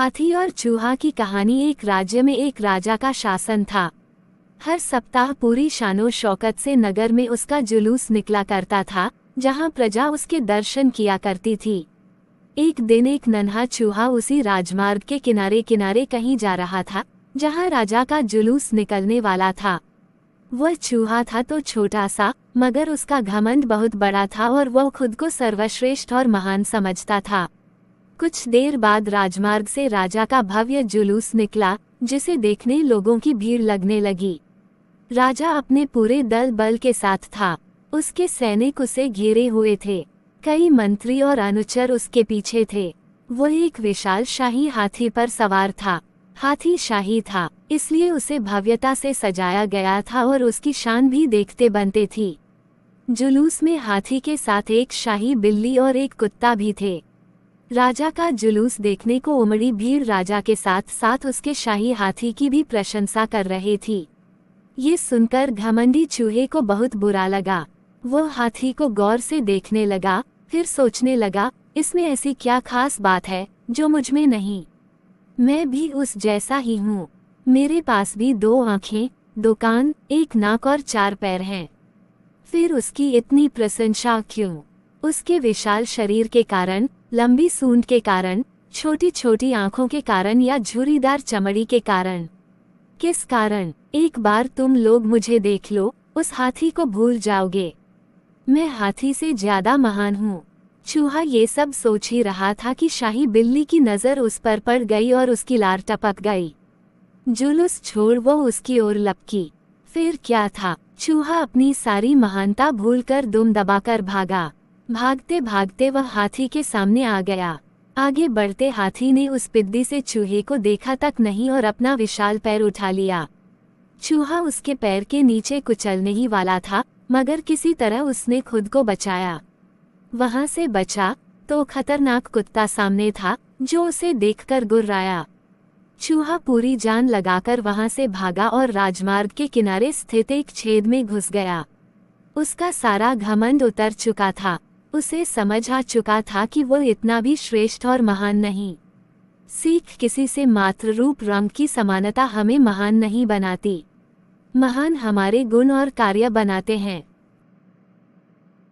हाथी और चूहा की कहानी। एक राज्य में एक राजा का शासन था। हर सप्ताह पूरी शानो शौकत से नगर में उसका जुलूस निकला करता था, जहां प्रजा उसके दर्शन किया करती थी। एक दिन एक नन्हा चूहा उसी राजमार्ग के किनारे किनारे कहीं जा रहा था, जहां राजा का जुलूस निकलने वाला था। वह चूहा था तो छोटा सा, मगर उसका घमंड बहुत बड़ा था और वह खुद को सर्वश्रेष्ठ और महान समझता था। कुछ देर बाद राजमार्ग से राजा का भव्य जुलूस निकला, जिसे देखने लोगों की भीड़ लगने लगी। राजा अपने पूरे दल बल के साथ था। उसके सैनिक उसे घेरे हुए थे। कई मंत्री और अनुचर उसके पीछे थे। वह एक विशाल शाही हाथी पर सवार था। हाथी शाही था, इसलिए उसे भव्यता से सजाया गया था और उसकी शान भी देखते बनते थी। जुलूस में हाथी के साथ एक शाही बिल्ली और एक कुत्ता भी थे। राजा का जुलूस देखने को उमड़ी भीड़ राजा के साथ साथ उसके शाही हाथी की भी प्रशंसा कर रही थी। ये सुनकर घमंडी चूहे को बहुत बुरा लगा। वह हाथी को गौर से देखने लगा, फिर सोचने लगा, इसमें ऐसी क्या खास बात है जो मुझ में नहीं। मैं भी उस जैसा ही हूँ। मेरे पास भी 2 आँखें, 2 कान, 1 नाक और 4 पैर हैं। फिर उसकी इतनी प्रशंसा क्यों? उसके विशाल शरीर के कारण, लंबी सूंड के कारण, छोटी छोटी आँखों के कारण या झुर्रीदार चमड़ी के कारण? किस कारण? एक बार तुम लोग मुझे देख लो, उस हाथी को भूल जाओगे। मैं हाथी से ज्यादा महान हूँ। चूहा ये सब सोच ही रहा था कि शाही बिल्ली की नजर उस पर पड़ गई और उसकी लार टपक गई। जुलूस छोड़ वो उसकी ओर लपकी। फिर क्या था? चूहा अपनी सारी महानता भूलकर दुम दबाकर भागा। भागते भागते वह हाथी के सामने आ गया। आगे बढ़ते हाथी ने उस पिद्दी से चूहे को देखा तक नहीं और अपना विशाल पैर उठा लिया। चूहा उसके पैर के नीचे कुचलने ही वाला था, मगर किसी तरह उसने खुद को बचाया। वहां से बचा तो खतरनाक कुत्ता सामने था, जो उसे देखकर गुर्राया। चूहा पूरी जान लगाकर वहां से भागा और राजमार्ग के किनारे स्थित एक छेद में घुस गया। उसका सारा घमंड उतर चुका था। उसे समझ आ चुका था कि वो इतना भी श्रेष्ठ और महान नहीं। सीख किसी से मात्र रूप रंग की समानता हमें महान नहीं बनाती। महान हमारे गुण और कार्य बनाते हैं।